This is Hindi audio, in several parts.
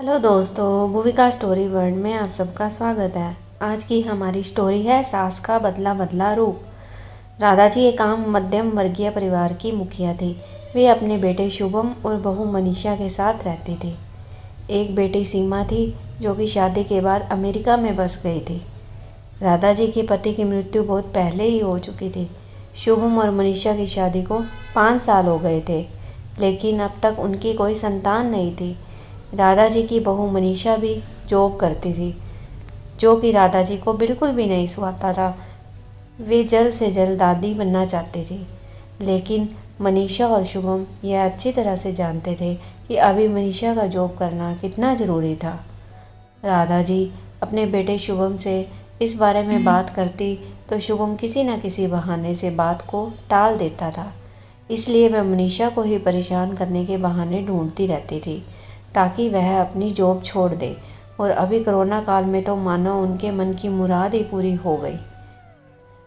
हेलो दोस्तों, भूविका स्टोरी वर्ल्ड में आप सबका स्वागत है। आज की हमारी स्टोरी है सास का बदला बदला रूप। राधा जी एक आम मध्यम वर्गीय परिवार की मुखिया थी। वे अपने बेटे शुभम और बहू मनीषा के साथ रहती थी। एक बेटी सीमा थी जो कि शादी के बाद अमेरिका में बस गई थी। राधा जी के पति की मृत्यु बहुत पहले ही हो चुकी थी। शुभम और मनीषा की शादी को 5 साल हो गए थे, लेकिन अब तक उनकी कोई संतान नहीं थी। राधा जी की बहू मनीषा भी जॉब करती थी, जो कि राधा जी को बिल्कुल भी नहीं सुहाता था। वे जल्द से जल्द दादी बनना चाहती थी, लेकिन मनीषा और शुभम यह अच्छी तरह से जानते थे कि अभी मनीषा का जॉब करना कितना ज़रूरी था। राधा जी अपने बेटे शुभम से इस बारे में बात करती तो शुभम किसी न किसी बहाने से बात को टाल देता था। इसलिए वह मनीषा को ही परेशान करने के बहाने ढूंढती रहती थी ताकि वह अपनी जॉब छोड़ दे। और अभी कोरोना काल में तो मानो उनके मन की मुराद ही पूरी हो गई।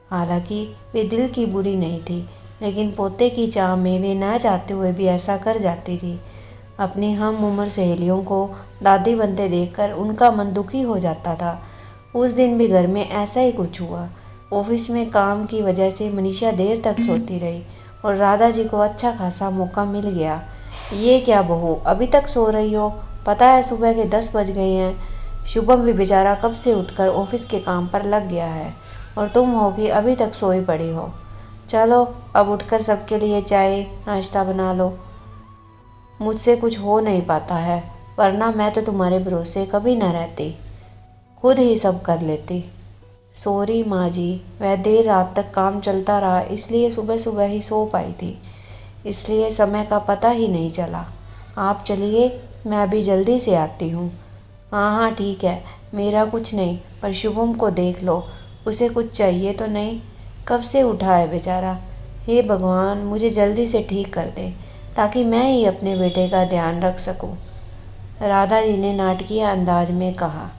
हालांकि वे दिल की बुरी नहीं थी, लेकिन पोते की चाह में वे न चाहते हुए भी ऐसा कर जाती थी। अपनी हम उम्र सहेलियों को दादी बनते देखकर उनका मन दुखी हो जाता था। उस दिन भी घर में ऐसा ही कुछ हुआ। ऑफिस में काम की वजह से मनीषा देर तक सोती रही और राधा जी को अच्छा खासा मौका मिल गया। ये क्या बहू, अभी तक सो रही हो? पता है सुबह के 10 बज गए हैं। शुभम भी बेचारा कब से उठकर ऑफिस के काम पर लग गया है और तुम हो कि अभी तक सोई पड़ी हो। चलो अब उठकर सबके लिए चाय नाश्ता बना लो। मुझसे कुछ हो नहीं पाता है, वरना मैं तो तुम्हारे भरोसे कभी न रहती, खुद ही सब कर लेती। सॉरी माँ जी, वह देर रात तक काम चलता रहा, इसलिए सुबह सुबह ही सो पाई थी, इसलिए समय का पता ही नहीं चला। आप चलिए, मैं अभी जल्दी से आती हूँ। हाँ हाँ ठीक है, मेरा कुछ नहीं, पर शुभम को देख लो, उसे कुछ चाहिए तो नहीं? कब से उठा है बेचारा। हे भगवान, मुझे जल्दी से ठीक कर दे ताकि मैं ही अपने बेटे का ध्यान रख सकूं। राधा जी ने नाटकीय अंदाज में कहा।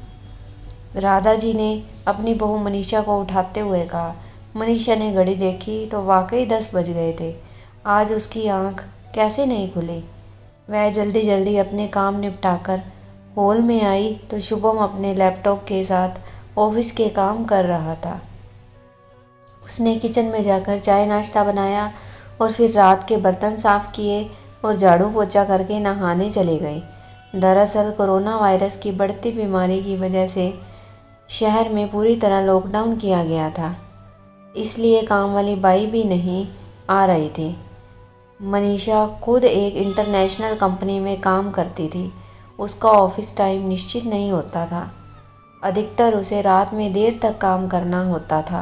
राधा जी ने अपनी बहू मनीषा को उठाते हुए कहा। मनीषा ने घड़ी देखी तो वाकई 10 बज गए थे। आज उसकी आंख कैसे नहीं खुली। वह जल्दी जल्दी अपने काम निपटाकर हॉल में आई तो शुभम अपने लैपटॉप के साथ ऑफिस के काम कर रहा था। उसने किचन में जाकर चाय नाश्ता बनाया और फिर रात के बर्तन साफ किए और झाड़ू पोछा करके नहाने चली गई। दरअसल कोरोना वायरस की बढ़ती बीमारी की वजह से शहर में पूरी तरह लॉकडाउन किया गया था, इसलिए काम वाली बाई भी नहीं आ रही थी। मनीषा खुद एक इंटरनेशनल कंपनी में काम करती थी। उसका ऑफिस टाइम निश्चित नहीं होता था। अधिकतर उसे रात में देर तक काम करना होता था।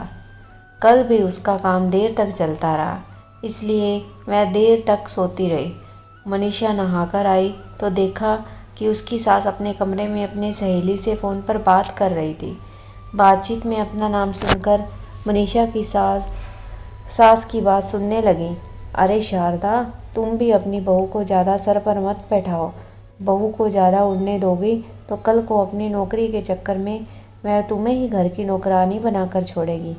कल भी उसका काम देर तक चलता रहा, इसलिए वह देर तक सोती रही। मनीषा नहाकर आई तो देखा कि उसकी सास अपने कमरे में अपनी सहेली से फ़ोन पर बात कर रही थी। बातचीत में अपना नाम सुनकर मनीषा की सास सास की बात सुनने लगी। अरे शारदा, तुम भी अपनी बहू को ज़्यादा सर पर मत बैठाओ। बहू को ज़्यादा उड़ने दोगी तो कल को अपनी नौकरी के चक्कर में वह तुम्हें ही घर की नौकरानी बनाकर छोड़ेगी।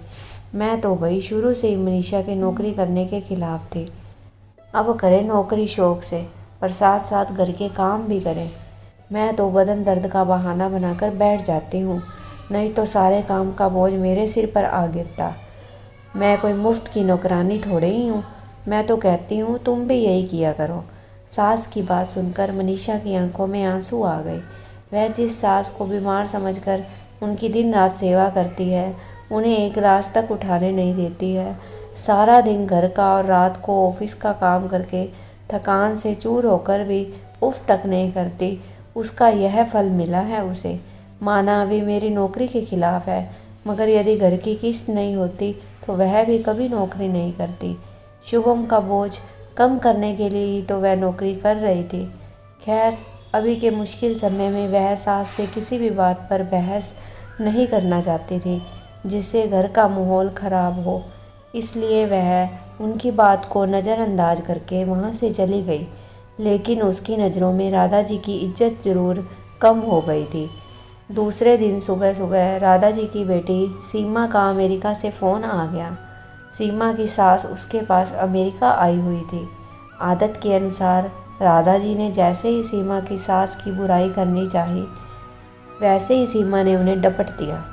मैं तो भाई शुरू से ही मनीषा के नौकरी करने के खिलाफ थी। अब करे नौकरी शौक से, पर साथ साथ घर के काम भी करे। मैं तो बदन दर्द का बहाना बनाकर बैठ जाती हूँ, नहीं तो सारे काम का बोझ मेरे सिर पर आ गिरता। मैं कोई मुफ्त की नौकरानी थोड़े ही हूँ। मैं तो कहती हूँ तुम भी यही किया करो। सास की बात सुनकर मनीषा की आंखों में आंसू आ गए। वह जिस सास को बीमार समझकर उनकी दिन रात सेवा करती है, उन्हें एक गिलास तक उठाने नहीं देती है, सारा दिन घर का और रात को ऑफिस का काम करके थकान से चूर होकर भी उफ तक नहीं करती, उसका यह फल मिला है उसे। माना अभी मेरी नौकरी के खिलाफ है, मगर यदि घर की किस्त नहीं होती तो वह भी कभी नौकरी नहीं करती। शुभम का बोझ कम करने के लिए ही तो वह नौकरी कर रही थी। खैर, अभी के मुश्किल समय में वह सास से किसी भी बात पर बहस नहीं करना चाहती थी जिससे घर का माहौल खराब हो, इसलिए वह उनकी बात को नज़रअंदाज करके वहाँ से चली गई। लेकिन उसकी नज़रों में राधा जी की इज्जत ज़रूर कम हो गई थी। दूसरे दिन सुबह सुबह राधा जी की बेटी सीमा का अमेरिका से फ़ोन आ गया। सीमा की सास उसके पास अमेरिका आई हुई थी। आदत के अनुसार राधा जी ने जैसे ही सीमा की सास की बुराई करनी चाही, वैसे ही सीमा ने उन्हें डपट दिया।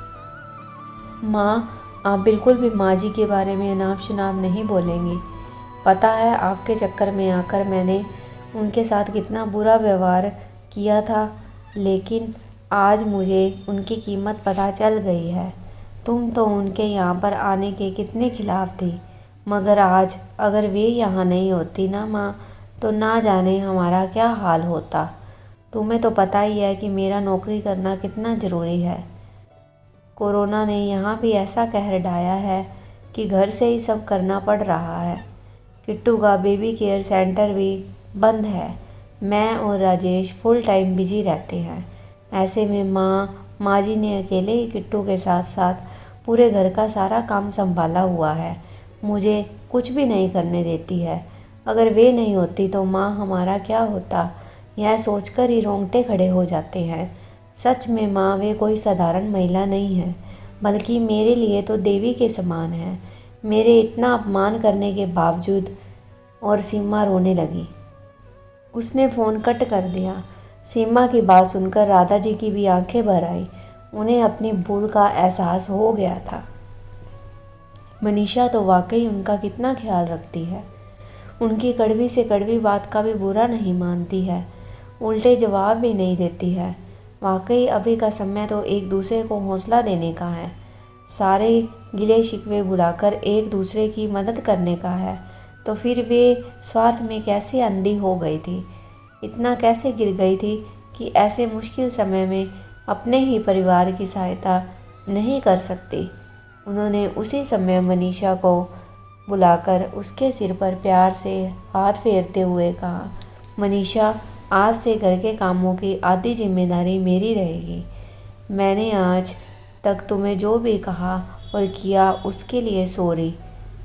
माँ, आप बिल्कुल भी माँ जी के बारे में अनाप शनाप नहीं बोलेंगी। पता है आपके चक्कर में आकर मैंने उनके साथ कितना बुरा व्यवहार किया था, लेकिन आज मुझे उनकी कीमत पता चल गई है। तुम तो उनके यहाँ पर आने के कितने खिलाफ थी, मगर आज अगर वे यहाँ नहीं होती ना माँ, तो ना जाने हमारा क्या हाल होता। तुम्हें तो पता ही है कि मेरा नौकरी करना कितना ज़रूरी है। कोरोना ने यहाँ भी ऐसा कहर ढाया है कि घर से ही सब करना पड़ रहा है। किट्टू का बेबी केयर सेंटर भी बंद है। मैं और राजेश फुल टाइम बिजी रहते हैं। ऐसे में माँ जी ने अकेले ही किट्टू के साथ साथ पूरे घर का सारा काम संभाला हुआ है। मुझे कुछ भी नहीं करने देती है। अगर वे नहीं होती तो माँ हमारा क्या होता, यह सोचकर ही रोंगटे खड़े हो जाते हैं। सच में माँ, वे कोई साधारण महिला नहीं है, बल्कि मेरे लिए तो देवी के समान है। मेरे इतना अपमान करने के बावजूद। और सीमा रोने लगी। उसने फ़ोन कट कर दिया। सीमा की बात सुनकर राधा जी की भी आंखें भर आई। उन्हें अपनी भूल का एहसास हो गया था। मनीषा तो वाकई उनका कितना ख्याल रखती है। उनकी कड़वी से कड़वी बात का भी बुरा नहीं मानती है, उल्टे जवाब भी नहीं देती है। वाकई अभी का समय तो एक दूसरे को हौसला देने का है, सारे गिले शिकवे भुलाकर एक दूसरे की मदद करने का है। तो फिर वे स्वार्थ में कैसे अंधी हो गई थी, इतना कैसे गिर गई थी कि ऐसे मुश्किल समय में अपने ही परिवार की सहायता नहीं कर सकती। उन्होंने उसी समय मनीषा को बुलाकर उसके सिर पर प्यार से हाथ फेरते हुए कहा, मनीषा, आज से घर के कामों की आधी जिम्मेदारी मेरी रहेगी। मैंने आज तक तुम्हें जो भी कहा और किया उसके लिए सॉरी।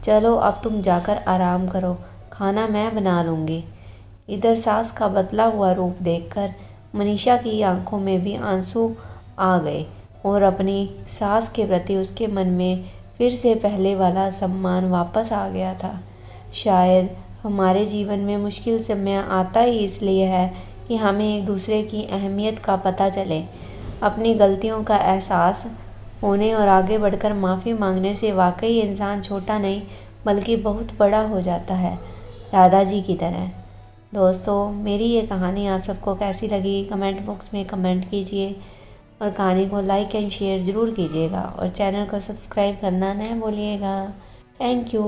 चलो अब तुम जाकर आराम करो, खाना मैं बना लूँगी। इधर सास का बदला हुआ रूप देखकर मनीषा की आंखों में भी आंसू आ गए और अपनी सास के प्रति उसके मन में फिर से पहले वाला सम्मान वापस आ गया था। शायद हमारे जीवन में मुश्किल समय आता ही इसलिए है कि हमें एक दूसरे की अहमियत का पता चले। अपनी गलतियों का एहसास होने और आगे बढ़कर माफ़ी मांगने से वाकई इंसान छोटा नहीं बल्कि बहुत बड़ा हो जाता है, राधा जी की तरह। दोस्तों, मेरी ये कहानी आप सबको कैसी लगी कमेंट बॉक्स में कमेंट कीजिए और कहानी को लाइक एंड शेयर ज़रूर कीजिएगा और चैनल को सब्सक्राइब करना न भूलिएगा। Thank you.